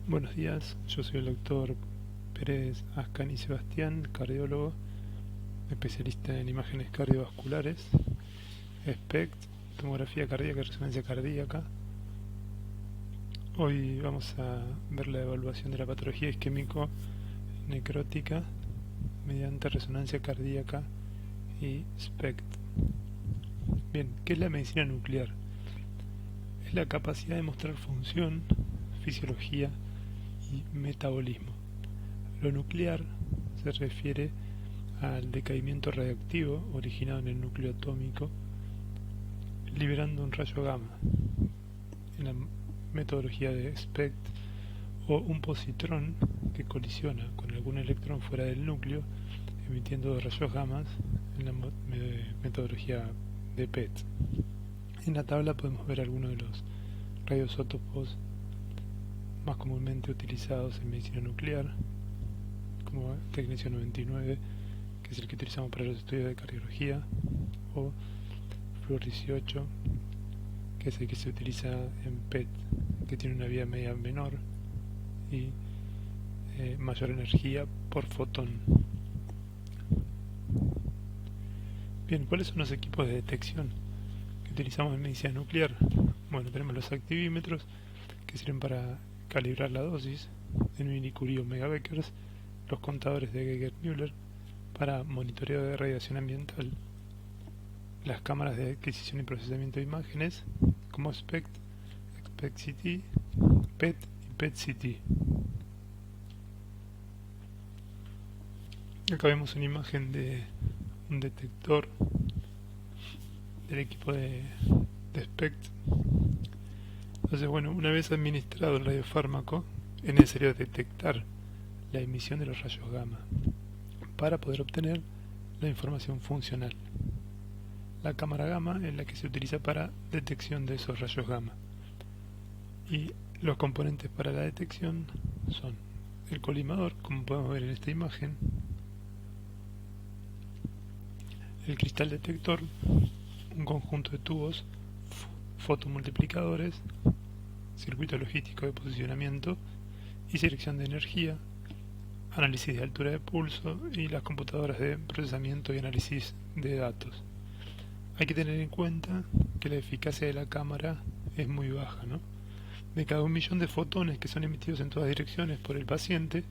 Buenos días, yo soy el doctor Pérez Ascani Sebastián, cardiólogo, especialista en imágenes cardiovasculares, SPECT, tomografía cardíaca y resonancia cardíaca. Hoy vamos a ver la evaluación de la patología isquémico-necrótica mediante resonancia cardíaca y SPECT. Bien, ¿qué es la medicina nuclear? Es la capacidad de mostrar función, fisiología y metabolismo. Lo nuclear se refiere al decaimiento radiactivo originado en el núcleo atómico, liberando un rayo gamma. En la metodología de SPECT, o un positrón que colisiona con algún electrón fuera del núcleo, emitiendo rayos gamma en la metodología de PET. En la tabla podemos ver algunos de los radioisótopos más comúnmente utilizados en medicina nuclear, como Tecnecio 99, que es el que utilizamos para los estudios de cardiología, o Fluor 18, que es el que se utiliza en PET, que tiene una vía media menor y mayor energía por fotón. Bien, ¿cuáles son los equipos de detección que utilizamos en medicina nuclear? Bueno, tenemos los activímetros, que sirven para calibrar la dosis en milicurie o megabecquerels, los contadores de Geiger-Müller para monitoreo de radiación ambiental, las cámaras de adquisición y procesamiento de imágenes como SPECT, SPECT-CT, PET y PET-CT. Acá vemos una imagen de un detector del equipo de SPECT. Entonces, bueno, una vez administrado el radiofármaco, es necesario detectar la emisión de los rayos gamma para poder obtener la información funcional. La cámara gamma es la que se utiliza para detección de esos rayos gamma. Y los componentes para la detección son el colimador, como podemos ver en esta imagen, el cristal detector, un conjunto de tubos, fotomultiplicadores, circuito logístico de posicionamiento y selección de energía, análisis de altura de pulso y las computadoras de procesamiento y análisis de datos. Hay que tener en cuenta que la eficacia de la cámara es muy baja, ¿no? De cada 1.000.000 de fotones que son emitidos en todas direcciones por el paciente,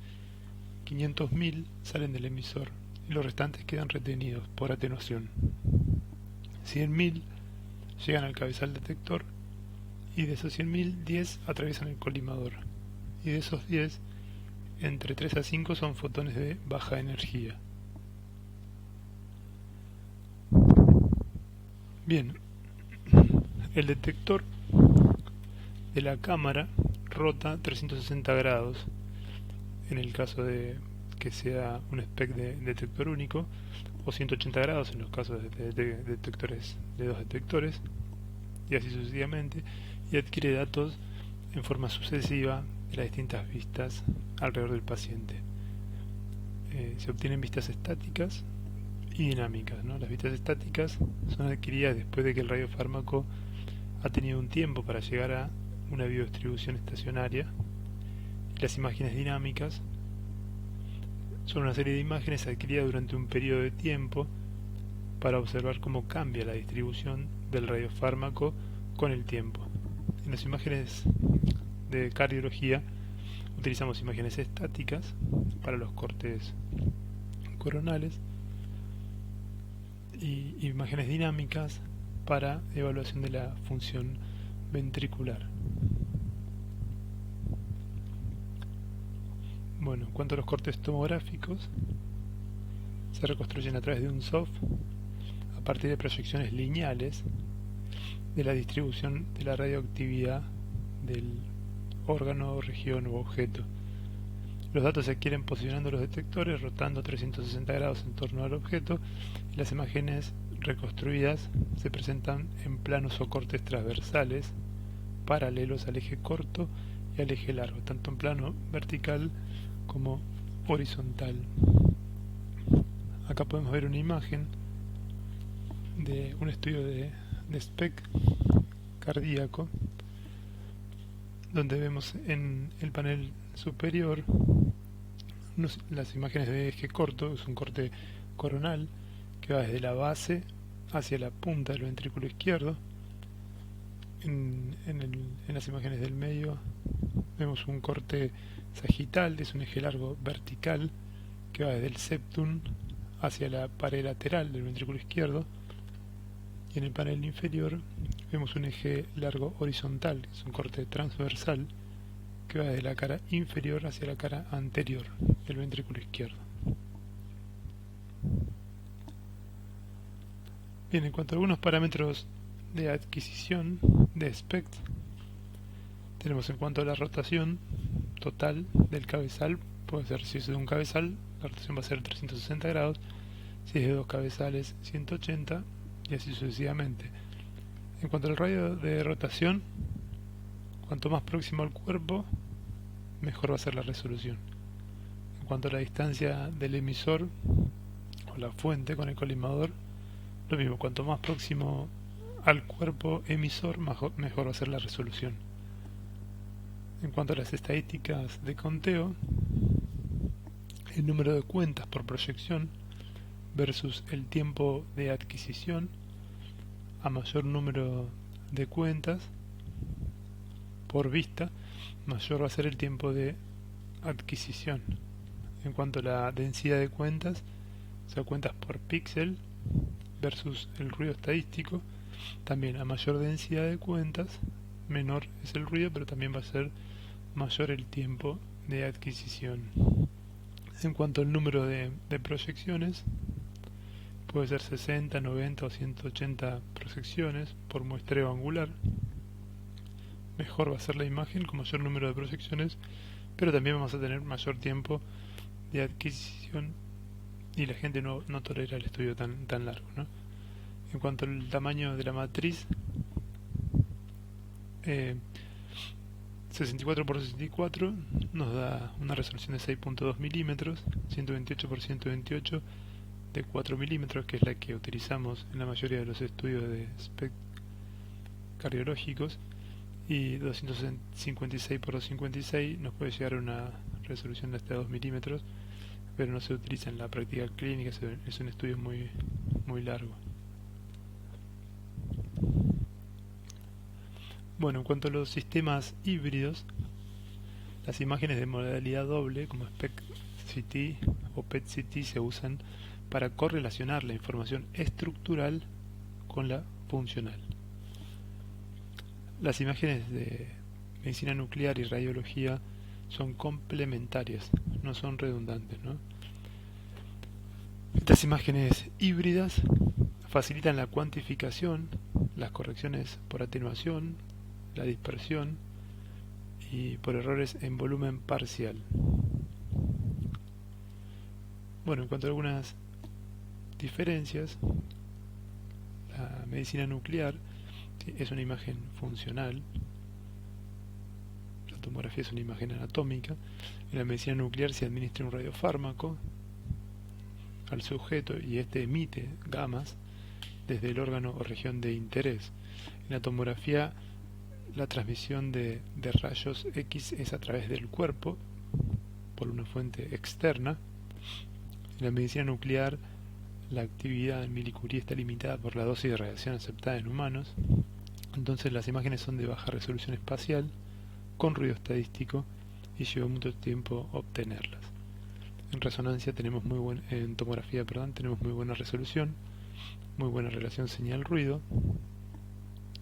500.000 salen del emisor y los restantes quedan retenidos por atenuación. 100.000 llegan al cabezal detector y de esos 100.000, 10 atraviesan el colimador. Y de esos 10, entre 3 a 5 son fotones de baja energía. Bien, el detector de la cámara rota 360 grados en el caso de que sea un SPECT de detector único, o 180 grados en los casos de detectores de dos detectores, y así sucesivamente, y adquiere datos en forma sucesiva de las distintas vistas alrededor del paciente. Se obtienen vistas estáticas y dinámicas, ¿no? Las vistas estáticas son adquiridas después de que el radiofármaco ha tenido un tiempo para llegar a una biodistribución estacionaria, y las imágenes dinámicas son una serie de imágenes adquiridas durante un periodo de tiempo para observar cómo cambia la distribución del radiofármaco con el tiempo. En las imágenes de cardiología utilizamos imágenes estáticas para los cortes coronales y imágenes dinámicas para evaluación de la función ventricular. Bueno, en cuanto a los cortes tomográficos, se reconstruyen a través de un SOF a partir de proyecciones lineales de la distribución de la radioactividad del órgano, región u objeto. Los datos se adquieren posicionando los detectores, rotando 360 grados en torno al objeto, y las imágenes reconstruidas se presentan en planos o cortes transversales, paralelos al eje corto y al eje largo, tanto en plano vertical como horizontal. Acá podemos ver una imagen de un estudio de SPECT cardíaco donde vemos en el panel superior las imágenes de eje corto. Es un corte coronal que va desde la base hacia la punta del ventrículo izquierdo. En las imágenes del medio vemos un corte sagital, es un eje largo vertical que va desde el septum hacia la pared lateral del ventrículo izquierdo. Y en el panel inferior vemos un eje largo horizontal, que es un corte transversal que va desde la cara inferior hacia la cara anterior del ventrículo izquierdo. Bien, en cuanto a algunos parámetros de adquisición de SPECT, tenemos en cuanto a la rotación total del cabezal. Puede ser, si es de un cabezal, la rotación va a ser 360 grados, si es de dos cabezales 180 y así sucesivamente. En cuanto al radio de rotación, cuanto más próximo al cuerpo, mejor va a ser la resolución. En cuanto a la distancia del emisor o la fuente con el colimador, lo mismo, cuanto más próximo al cuerpo emisor, mejor va a ser la resolución. En cuanto a las estadísticas de conteo, el número de cuentas por proyección versus el tiempo de adquisición. A mayor número de cuentas por vista, mayor va a ser el tiempo de adquisición. En cuanto a la densidad de cuentas, o sea, cuentas por píxel versus el ruido estadístico, también a mayor densidad de cuentas, menor es el ruido, pero también va a ser mayor el tiempo de adquisición. En cuanto al número de proyecciones, puede ser 60, 90 o 180 proyecciones por muestreo angular. Mejor va a ser la imagen con mayor número de proyecciones, pero también vamos a tener mayor tiempo de adquisición y la gente no tolera el estudio tan largo, ¿no? En cuanto al tamaño de la matriz, 64 por 64 nos da una resolución de 6.2 milímetros, 128 por 128 de 4 milímetros, que es la que utilizamos en la mayoría de los estudios de SPECT cardiológicos, y 256 por 256 nos puede llegar a una resolución de hasta 2 milímetros, pero no se utiliza en la práctica clínica, es un estudio muy largo. Bueno, en cuanto a los sistemas híbridos, las imágenes de modalidad doble, como SPECT-CT o PET-CT, se usan para correlacionar la información estructural con la funcional. Las imágenes de medicina nuclear y radiología son complementarias, no son redundantes, ¿no? Estas imágenes híbridas facilitan la cuantificación, las correcciones por atenuación, la dispersión y por errores en volumen parcial. Bueno, en cuanto a algunas diferencias, la medicina nuclear es una imagen funcional, la tomografía es una imagen anatómica. En la medicina nuclear se administra un radiofármaco al sujeto y este emite gamas desde el órgano o región de interés. En la tomografía, la transmisión de rayos X es a través del cuerpo por una fuente externa. En la medicina nuclear, la actividad en milicurie está limitada por la dosis de radiación aceptada en humanos. Entonces las imágenes son de baja resolución espacial, con ruido estadístico, y lleva mucho tiempo obtenerlas. En resonancia en tomografía, tenemos muy buena resolución, muy buena relación señal-ruido,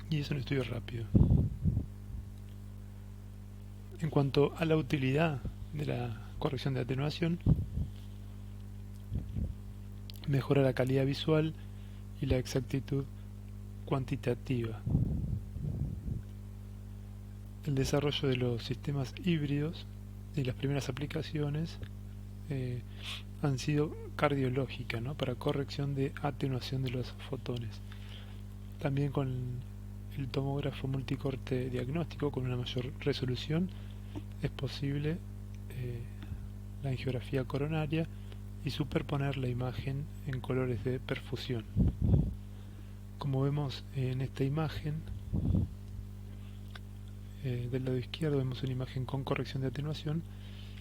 y es un estudio rápido. En cuanto a la utilidad de la corrección de atenuación, mejora la calidad visual y la exactitud cuantitativa. El desarrollo de los sistemas híbridos y las primeras aplicaciones han sido cardiológicas, ¿no? Para corrección de atenuación de los fotones. También con el tomógrafo multicorte diagnóstico con una mayor resolución es posible la angiografía coronaria y superponer la imagen en colores de perfusión. Como vemos en esta imagen, del lado izquierdo vemos una imagen con corrección de atenuación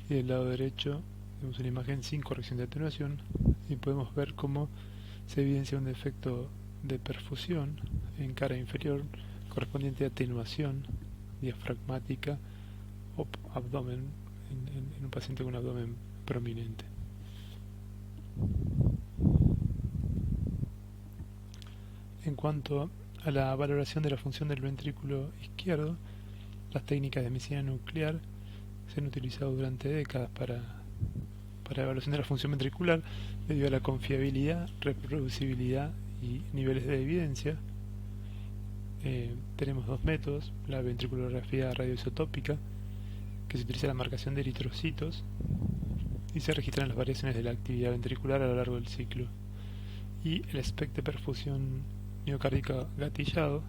y del lado derecho vemos una imagen sin corrección de atenuación, y podemos ver cómo se evidencia un defecto de perfusión en cara inferior correspondiente a atenuación diafragmática o abdomen en un paciente con un abdomen prominente. En cuanto a la valoración de la función del ventrículo izquierdo, las técnicas de medicina nuclear se han utilizado durante décadas para evaluación de la función ventricular debido a la confiabilidad, reproducibilidad y niveles de evidencia. Tenemos dos métodos: la ventriculografía radioisotópica, que se utiliza la marcación de eritrocitos y se registran las variaciones de la actividad ventricular a lo largo del ciclo, y el SPECT de perfusión miocárdica gatillado,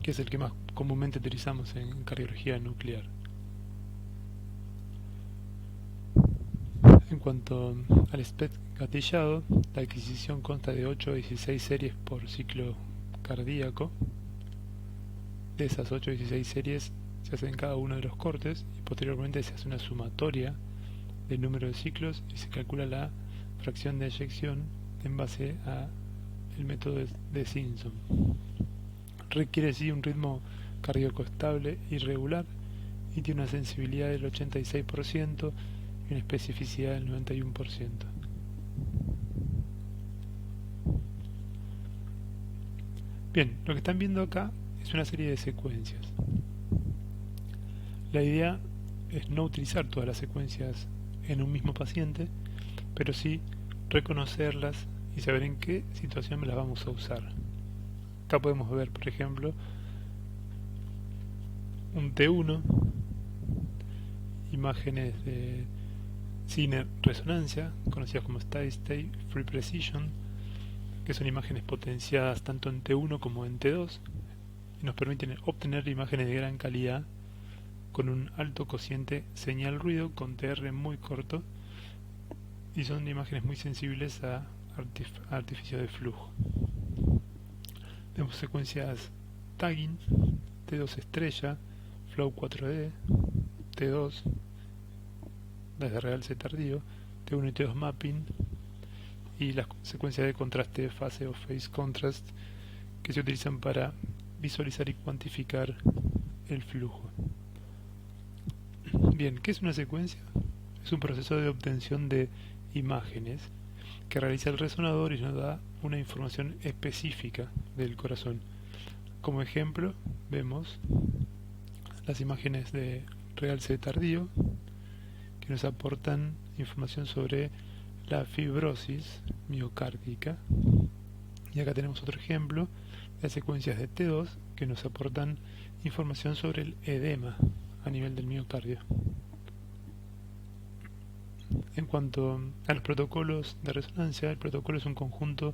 que es el que más comúnmente utilizamos en cardiología nuclear. En cuanto al SPECT gatillado, la adquisición consta de 8 a 16 series por ciclo cardíaco. De esas 8 a 16 series se hacen cada uno de los cortes y posteriormente se hace una sumatoria del número de ciclos y se calcula la fracción de eyección en base al método de Simpson. Requiere sí un ritmo cardíaco estable y regular y tiene una sensibilidad del 86% y una especificidad del 91%. Bien, lo que están viendo acá es una serie de secuencias. La idea es no utilizar todas las secuencias en un mismo paciente, pero sí reconocerlas y saber en qué situación las vamos a usar. Acá podemos ver, por ejemplo, un T1, imágenes de cine resonancia, conocidas como Steady State Free Precision, que son imágenes potenciadas tanto en T1 como en T2 y nos permiten obtener imágenes de gran calidad con un alto cociente señal-ruido con TR muy corto, y son imágenes muy sensibles a artificios de flujo. Vemos secuencias tagging, T2 estrella, Flow 4D, T2, desde realce tardío, T1 y T2 mapping, y las secuencias de contraste de fase o phase contrast, que se utilizan para visualizar y cuantificar el flujo. Bien, ¿qué es una secuencia? Es un proceso de obtención de imágenes que realiza el resonador y nos da una información específica del corazón. Como ejemplo, vemos las imágenes de realce tardío que nos aportan información sobre la fibrosis miocárdica. Y acá tenemos otro ejemplo de secuencias de T2 que nos aportan información sobre el edema a nivel del miocardio. En cuanto a los protocolos de resonancia, el protocolo es un conjunto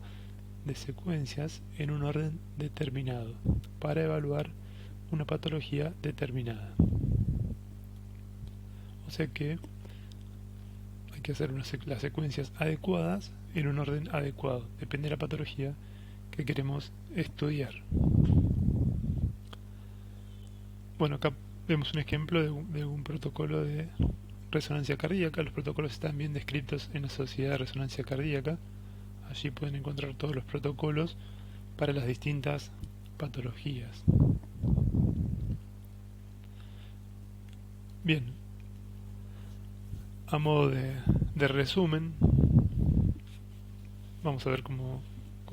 de secuencias en un orden determinado para evaluar una patología determinada. O sea que hay que hacer las secuencias adecuadas en un orden adecuado, depende de la patología que queremos estudiar. Bueno, acá vemos un ejemplo de un protocolo de resonancia cardíaca. Los protocolos están bien descritos en la Sociedad de Resonancia Cardíaca. Allí pueden encontrar todos los protocolos para las distintas patologías. Bien, a modo de resumen, vamos a ver cómo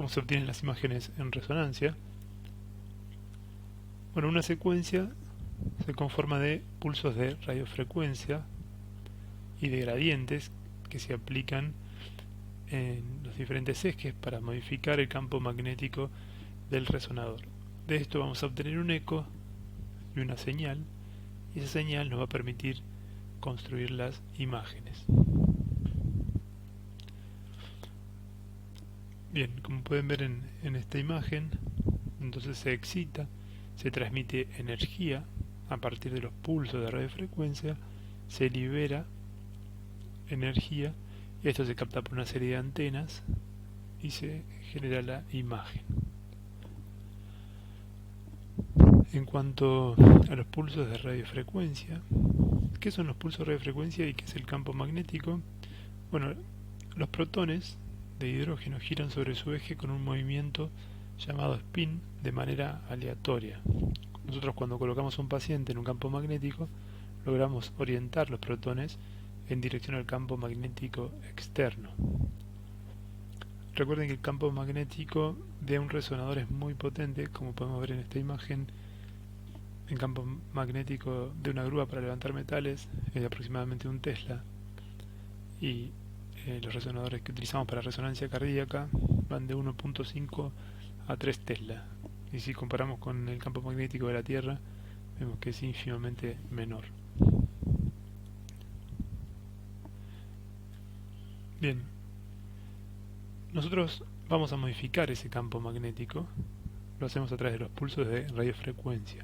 se obtienen las imágenes en resonancia. Bueno, una secuencia se conforma de pulsos de radiofrecuencia y de gradientes que se aplican en los diferentes ejes para modificar el campo magnético del resonador. De esto vamos a obtener un eco y una señal, y esa señal nos va a permitir construir las imágenes. Bien, como pueden ver en esta imagen, entonces se excita, se transmite energía a partir de los pulsos de radiofrecuencia, se libera energía, y esto se capta por una serie de antenas y se genera la imagen. En cuanto a los pulsos de radiofrecuencia, ¿qué son los pulsos de radiofrecuencia y qué es el campo magnético? Bueno, los protones de hidrógeno giran sobre su eje con un movimiento llamado spin de manera aleatoria. Nosotros cuando colocamos a un paciente en un campo magnético logramos orientar los protones en dirección al campo magnético externo. Recuerden que el campo magnético de un resonador es muy potente, como podemos ver en esta imagen. El campo magnético de una grúa para levantar metales es de aproximadamente 1 Tesla y los resonadores que utilizamos para resonancia cardíaca van de 1.5 a 3 Tesla, y si comparamos con el campo magnético de la Tierra vemos que es ínfimamente menor. Bien, nosotros vamos a modificar ese campo magnético, lo hacemos a través de los pulsos de radiofrecuencia.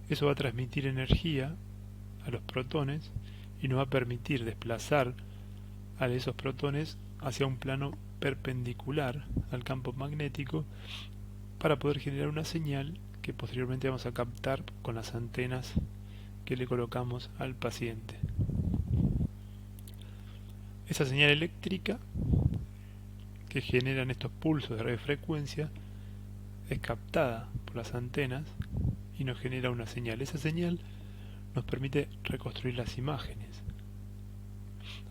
Eso va a transmitir energía a los protones y nos va a permitir desplazar a esos protones hacia un plano perpendicular al campo magnético para poder generar una señal que posteriormente vamos a captar con las antenas que le colocamos al paciente. Esa señal eléctrica que generan estos pulsos de radiofrecuencia es captada por las antenas y nos genera una señal. Esa señal nos permite reconstruir las imágenes.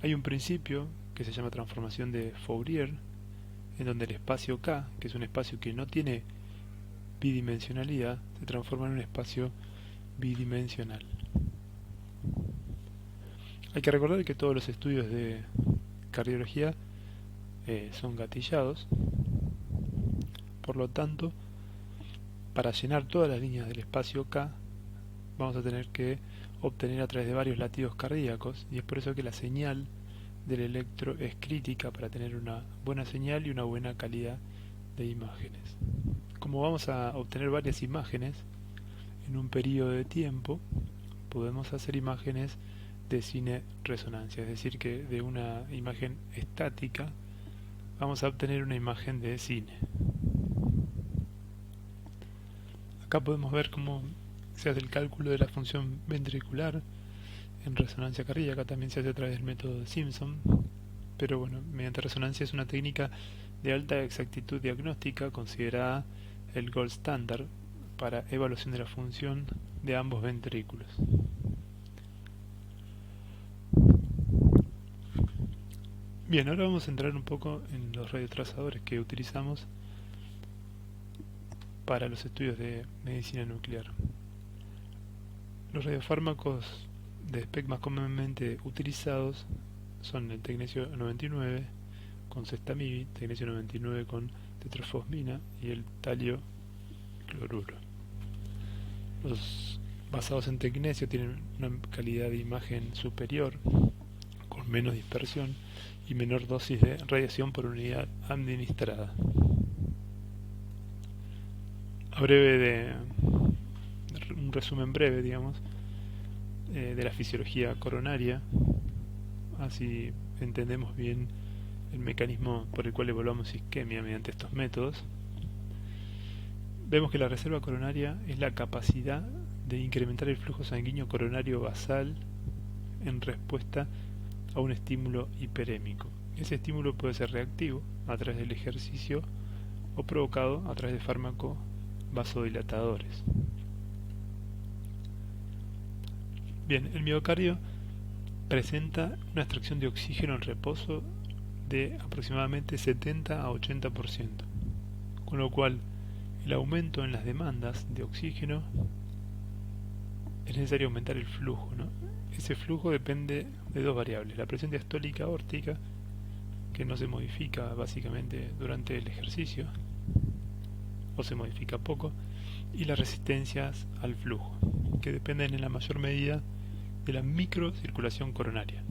Hay un principio que se llama transformación de Fourier, en donde el espacio K, que es un espacio que no tiene bidimensionalidad, se transforma en un espacio bidimensional. Hay que recordar que todos los estudios de cardiología son gatillados, por lo tanto, para llenar todas las líneas del espacio K vamos a tener que obtener a través de varios latidos cardíacos, y es por eso que la señal del electro es crítica para tener una buena señal y una buena calidad de imágenes. Como vamos a obtener varias imágenes en un periodo de tiempo, podemos hacer imágenes de cine resonancia, es decir que de una imagen estática vamos a obtener una imagen de cine. Acá podemos ver cómo se hace el cálculo de la función ventricular en resonancia cardíaca. También se hace a través del método de Simpson, pero bueno, mediante resonancia es una técnica de alta exactitud diagnóstica considerada el gold standard para evaluación de la función de ambos ventrículos. Bien, ahora vamos a entrar un poco en los radiotrazadores que utilizamos para los estudios de medicina nuclear. Los radiofármacos de SPECT más comúnmente utilizados son el tecnesio 99 con cestamib, tecnesio 99 con tetrofosmina y el talio cloruro. Los basados en tecnesio tienen una calidad de imagen superior, con menos dispersión y menor dosis de radiación por unidad administrada. Un resumen breve, digamos, de la fisiología coronaria, así entendemos bien el mecanismo por el cual evaluamos isquemia mediante estos métodos. Vemos que la reserva coronaria es la capacidad de incrementar el flujo sanguíneo coronario basal en respuesta a un estímulo hiperémico. Ese estímulo puede ser reactivo a través del ejercicio o provocado a través de fármacos vasodilatadores. Bien, el miocardio presenta una extracción de oxígeno en reposo de aproximadamente 70 a 80%, con lo cual el aumento en las demandas de oxígeno es necesario aumentar el flujo, ¿no? Ese flujo depende de dos variables: la presión diastólica aórtica, que no se modifica básicamente durante el ejercicio o se modifica poco, y las resistencias al flujo, que dependen en la mayor medida de la microcirculación coronaria.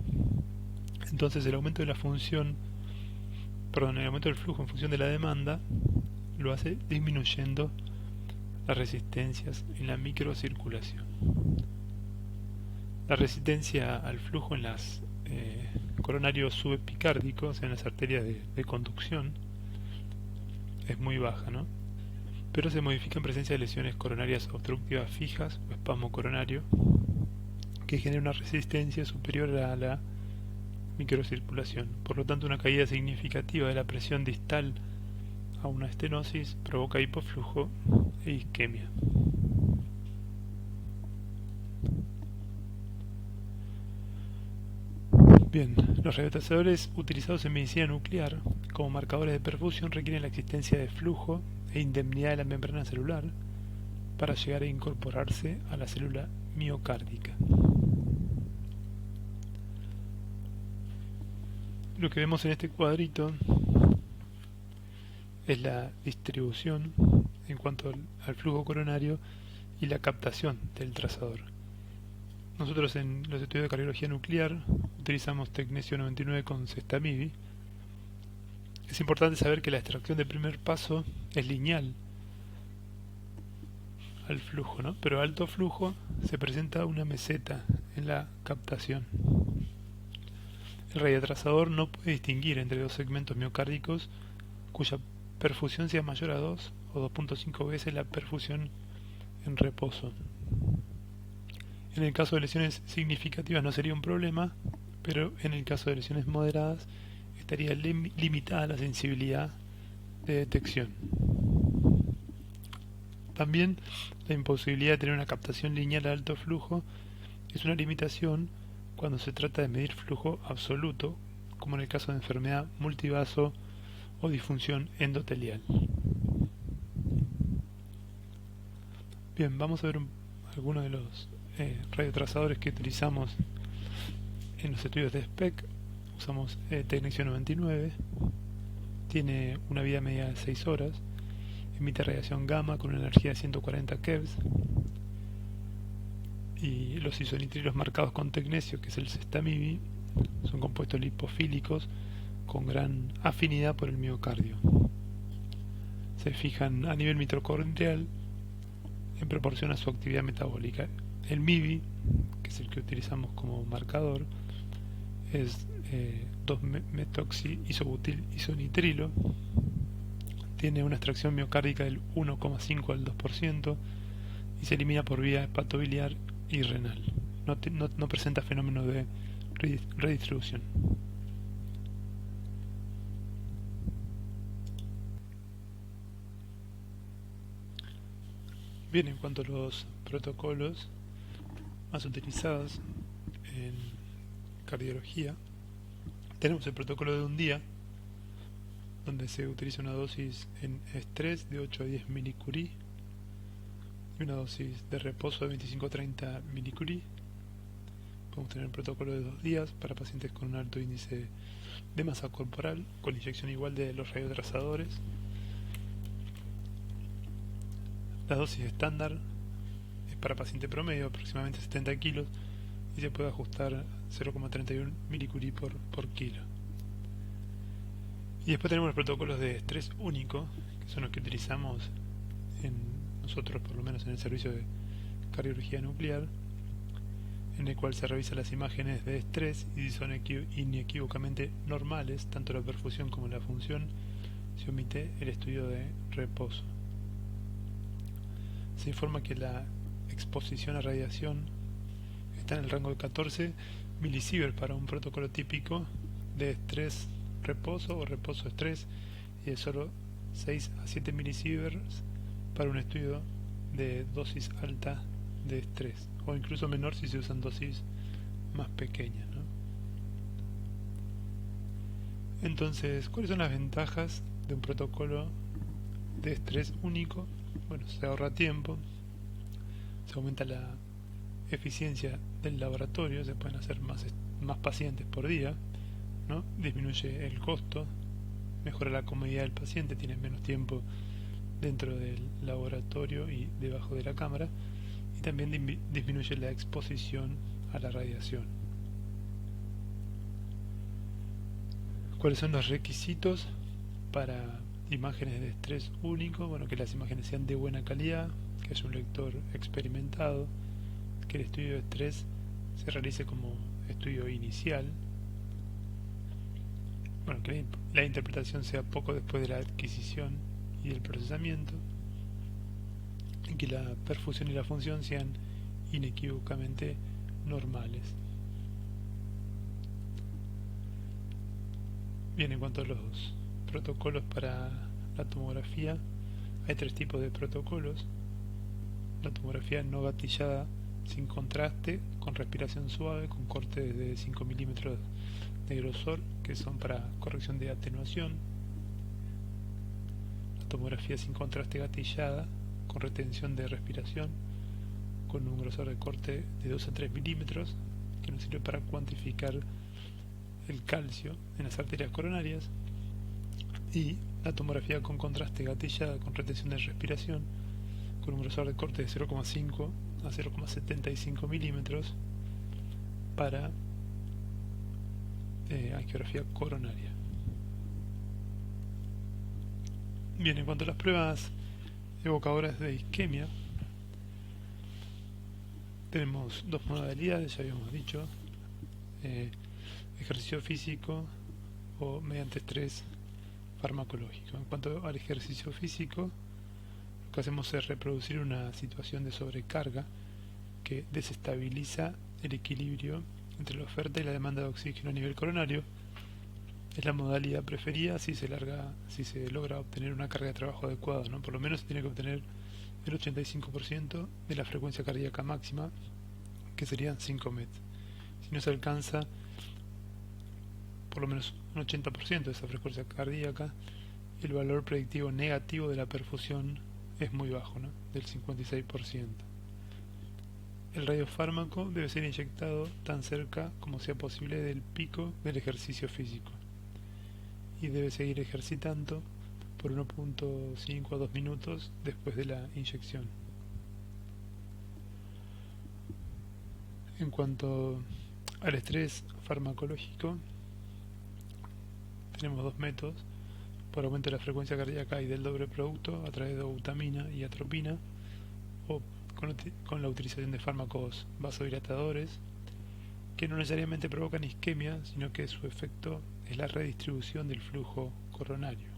Entonces el aumento de la función, el aumento del flujo en función de la demanda lo hace disminuyendo las resistencias en la microcirculación. La resistencia al flujo en las coronarios subepicárdicos, o sea, en las arterias de conducción, es muy baja, ¿no? pero se modifica en presencia de lesiones coronarias obstructivas fijas o espasmo coronario que genera una resistencia superior a la microcirculación. Por lo tanto, una caída significativa de la presión distal a una estenosis provoca hipoflujo e isquemia. Bien, los radiotrasadores utilizados en medicina nuclear como marcadores de perfusión requieren la existencia de flujo e indemnidad de la membrana celular para llegar a incorporarse a la célula miocárdica. Lo que vemos en este cuadrito es la distribución en cuanto al flujo coronario y la captación del trazador. Nosotros en los estudios de cardiología nuclear utilizamos tecnesio 99 con cestamide. Es importante saber que la extracción del primer paso es lineal al flujo, ¿no? Pero a alto flujo se presenta una meseta en la captación. El radiotrazador no puede distinguir entre dos segmentos miocárdicos cuya perfusión sea mayor a 2 o 2.5 veces la perfusión en reposo. En el caso de lesiones significativas no sería un problema, pero en el caso de lesiones moderadas estaría limitada la sensibilidad de detección. También la imposibilidad de tener una captación lineal a alto flujo es una limitación cuando se trata de medir flujo absoluto, como en el caso de enfermedad multivaso o disfunción endotelial. Bien, vamos a ver algunos de los radiotrazadores que utilizamos en los estudios de SPEC. Usamos tecnesio 99, tiene una vida media de 6 horas, emite radiación gamma con una energía de 140 keV, y los isonitrilos marcados con tecnesio, que es el cestamide, son compuestos lipofílicos con gran afinidad por el miocardio. Se fijan a nivel mitocondrial en proporción a su actividad metabólica. El MIBI, que es el que utilizamos como marcador, es 2-metoxi-isobutil isonitrilo. Tiene una extracción miocárdica del 1,5 al 2% y se elimina por vía hepatobiliar y renal. No presenta fenómeno de redistribución. Bien, en cuanto a los protocolos más utilizados en cardiología, tenemos el protocolo de un día, donde se utiliza una dosis en estrés de 8 a 10 milicurie y una dosis de reposo de 25 a 30 milicurie. Podemos tener un protocolo de 2 días para pacientes con un alto índice de masa corporal, con inyección igual de los radiotrazadores. La dosis estándar es para paciente promedio, aproximadamente 70 kilos, y se puede ajustar 0,31 milicurie por kilo. Y después tenemos los protocolos de estrés único, que son los que utilizamos nosotros, por lo menos en el servicio de cardiología nuclear, en el cual se revisan las imágenes de estrés y si son inequívocamente normales, tanto la perfusión como la función, se omite el estudio de reposo. Se informa que la exposición a radiación está en el rango de 14 milisieverts para un protocolo típico de estrés reposo o reposo estrés, y de solo 6 a 7 milisieverts para un estudio de dosis alta de estrés, o incluso menor si se usan dosis más pequeñas, ¿no? Entonces, ¿cuáles son las ventajas de un protocolo de estrés único? Bueno, se ahorra tiempo, se aumenta la eficiencia del laboratorio, se pueden hacer más pacientes por día, ¿no? Disminuye el costo, mejora la comodidad del paciente, tiene menos tiempo dentro del laboratorio y debajo de la cámara, y también disminuye la exposición a la radiación. ¿Cuáles son los requisitos para imágenes de estrés único? Bueno, que las imágenes sean de buena calidad, que haya un lector experimentado, que el estudio de estrés se realice como estudio inicial, bueno, que la interpretación sea poco después de la adquisición y el procesamiento, y que la perfusión y la función sean inequívocamente normales. Bien, en cuanto a los protocolos para la tomografía, hay tres tipos de protocolos. La tomografía no gatillada sin contraste, con respiración suave, con cortes de 5 milímetros de grosor, que son para corrección de atenuación. La tomografía sin contraste gatillada, con retención de respiración, con un grosor de corte de 2 a 3 milímetros, que nos sirve para cuantificar el calcio en las arterias coronarias. Y la tomografía con contraste gatillada, con retención de respiración, con un grosor de corte de 0,5 a 0,75 milímetros para angiografía coronaria. Bien, en cuanto a las pruebas evocadoras de isquemia, tenemos dos modalidades, ya habíamos dicho, ejercicio físico o mediante estrés farmacológico. En cuanto al ejercicio físico, lo que hacemos es reproducir una situación de sobrecarga que desestabiliza el equilibrio entre la oferta y la demanda de oxígeno a nivel coronario. Es la modalidad preferida si se logra obtener una carga de trabajo adecuada, ¿no? Por lo menos se tiene que obtener el 85% de la frecuencia cardíaca máxima, que serían 5 MET. Si no se alcanza por lo menos un 80% de esa frecuencia cardíaca, el valor predictivo negativo de la perfusión es muy bajo, ¿no? Del 56%. El radiofármaco debe ser inyectado tan cerca como sea posible del pico del ejercicio físico y debe seguir ejercitando por 1.5 a 2 minutos después de la inyección. En cuanto al estrés farmacológico, tenemos dos métodos: por aumento de la frecuencia cardíaca y del doble producto a través de dobutamina y atropina, o con la utilización de fármacos vasodilatadores que no necesariamente provocan isquemia, sino que su efecto es la redistribución del flujo coronario,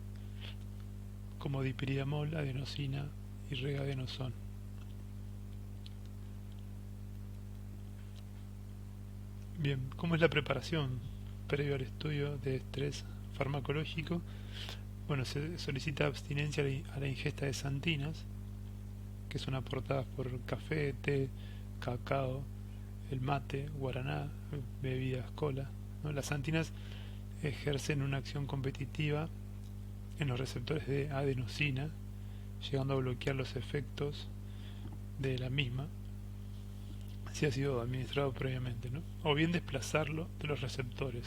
como dipiridamol, adenosina y regadenoson. Bien, ¿cómo es la preparación previo al estudio de estrés farmacológico? Bueno, se solicita abstinencia a la ingesta de xantinas, que son aportadas por café, té, cacao, el mate, guaraná, bebidas cola, ¿no? Las xantinas ejercen una acción competitiva en los receptores de adenosina, llegando a bloquear los efectos de la misma si ha sido administrado previamente, ¿no? O bien desplazarlo de los receptores.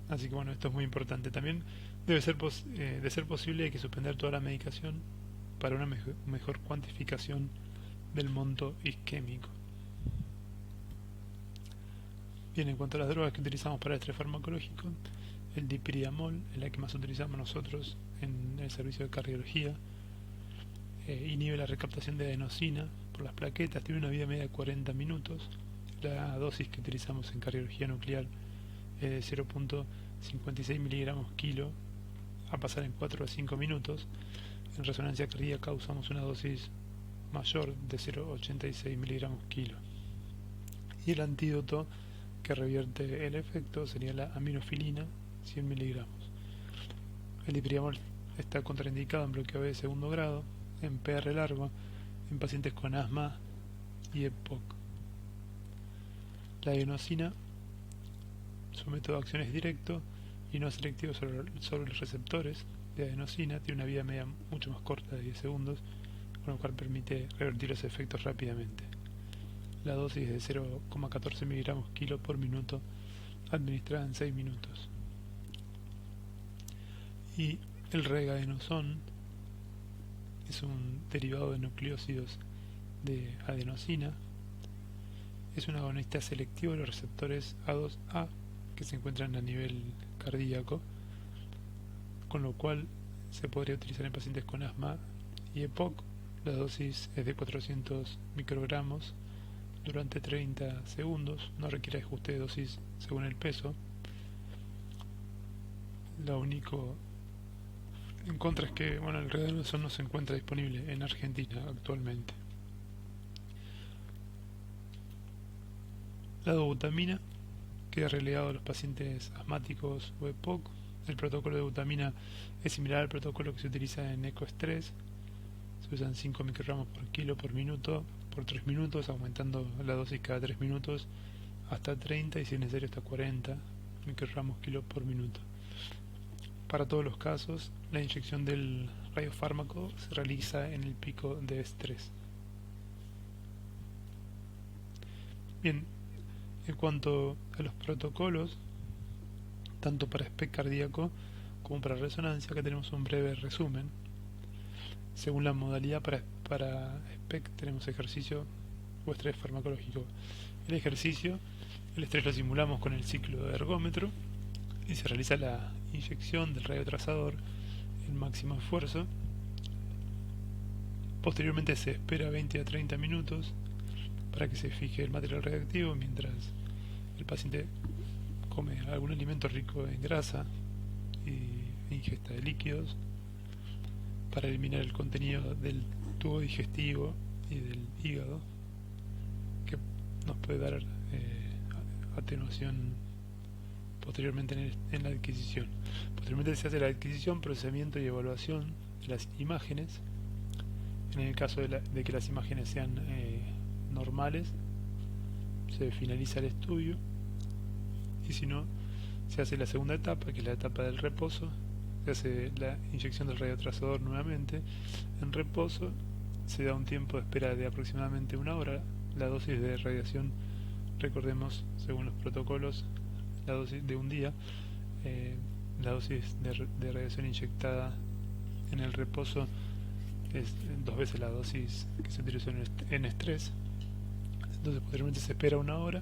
Así que bueno, esto es muy importante. También de ser posible, hay que suspender toda la medicación para una mejor cuantificación del monto isquémico. Bien, en cuanto a las drogas que utilizamos para el estrés farmacológico, el dipiridamol es la que más utilizamos nosotros en el servicio de cardiología. Inhibe la recaptación de adenosina por las plaquetas, tiene una vida media de 40 minutos. La dosis que utilizamos en cardiología nuclear es de 0.56 miligramos kilo, a pasar en 4 a 5 minutos. En resonancia cardíaca usamos una dosis mayor de 0.86 miligramos kilo. Y el antídoto que revierte el efecto sería la aminofilina, 100 miligramos. El dipiridamol está contraindicado en bloqueo B de segundo grado, en PR largo, en pacientes con asma y EPOC. La adenosina, su método de acción es directo y no selectivo sobre los receptores de adenosina, tiene una vida media mucho más corta de 10 segundos, con lo cual permite revertir los efectos rápidamente. La dosis es de 0,14 miligramos kilo por minuto, administrada en 6 minutos. Y el regadenoson es un derivado de nucleósidos de adenosina. Es un agonista selectivo de los receptores A2A que se encuentran a nivel cardíaco, con lo cual se podría utilizar en pacientes con asma y EPOC. La dosis es de 400 microgramos durante 30 segundos, no requiere ajuste de dosis según el peso. En contra es que, bueno, el Redoxon no se encuentra disponible en Argentina actualmente. La dobutamina queda relegado a los pacientes asmáticos o EPOC. El protocolo de dobutamina es similar al protocolo que se utiliza en ecoestrés. Se usan 5 microgramos por kilo por minuto por 3 minutos, aumentando la dosis cada 3 minutos hasta 30 y si es necesario hasta 40 microgramos kilo por minuto. Para todos los casos, la inyección del radiofármaco se realiza en el pico de estrés. Bien, en cuanto a los protocolos, tanto para SPECT cardíaco como para resonancia, acá tenemos un breve resumen. Según la modalidad para SPECT tenemos ejercicio o estrés farmacológico. El ejercicio, el estrés lo simulamos con el ciclo de ergómetro y se realiza la inyección del radiotrazador en máximo esfuerzo. Posteriormente se espera 20 a 30 minutos para que se fije el material radioactivo mientras el paciente come algún alimento rico en grasa y ingesta de líquidos para eliminar el contenido del tubo digestivo y del hígado, que nos puede dar atenuación posteriormente en la adquisición. Posteriormente se hace la adquisición, procesamiento y evaluación de las imágenes. En el caso de que las imágenes sean normales, se finaliza el estudio, y si no, se hace la segunda etapa, que es la etapa del reposo. Se hace la inyección del radiotrazador nuevamente en reposo, se da un tiempo de espera de aproximadamente 1 hora. La dosis de radiación, recordemos, según los protocolos, la dosis de un día, la dosis de radiación inyectada en el reposo es 2 veces la dosis que se utilizó en estrés. Entonces posteriormente se espera 1 hora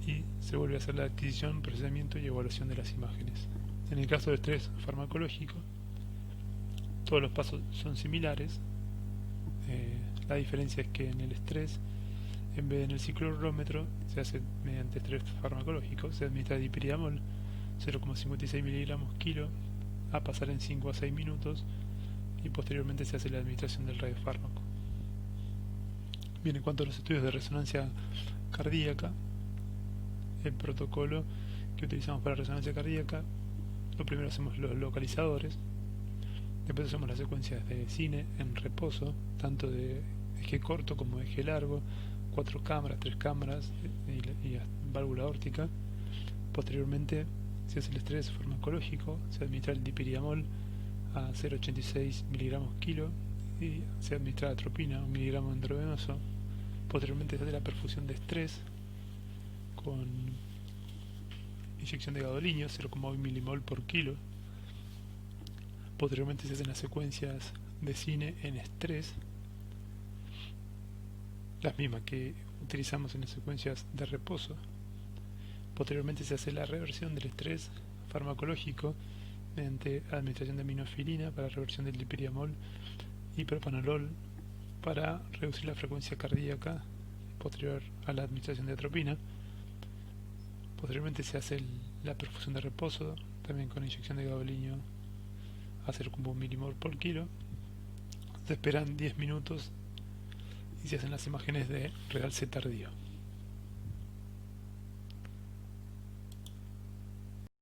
y se vuelve a hacer la adquisición, procesamiento y evaluación de las imágenes. En el caso de estrés farmacológico, todos los pasos son similares. La diferencia es que en el estrés, en vez de en el ciclorrómetro, se hace mediante estrés farmacológico. Se administra dipiriamol 0,56 miligramos kilo a pasar en 5 a 6 minutos y posteriormente se hace la administración del radiofármaco. Bien, en cuanto a los estudios de resonancia cardíaca, el protocolo que utilizamos para resonancia cardíaca, lo primero hacemos los localizadores, después hacemos las secuencias de cine en reposo, tanto de eje corto como de eje largo, 4 cámaras, 3 cámaras y válvula aórtica. Posteriormente se hace el estrés farmacológico, se administra el dipiriamol a 0,86 miligramos kilo y se administra la atropina, 1 miligramo endovenoso. Posteriormente se hace la perfusión de estrés con inyección de gadolinio, 0,1 milimol por kilo. Posteriormente se hacen las secuencias de cine en estrés, las mismas que utilizamos en las secuencias de reposo. Posteriormente se hace la reversión del estrés farmacológico mediante administración de aminofilina para reversión del dipiriamol y propanolol para reducir la frecuencia cardíaca posterior a la administración de atropina. Posteriormente se hace la perfusión de reposo, también con inyección de gadolinio a 0,1 milimol por kilo. Se esperan 10 minutos y se hacen las imágenes de realce tardío.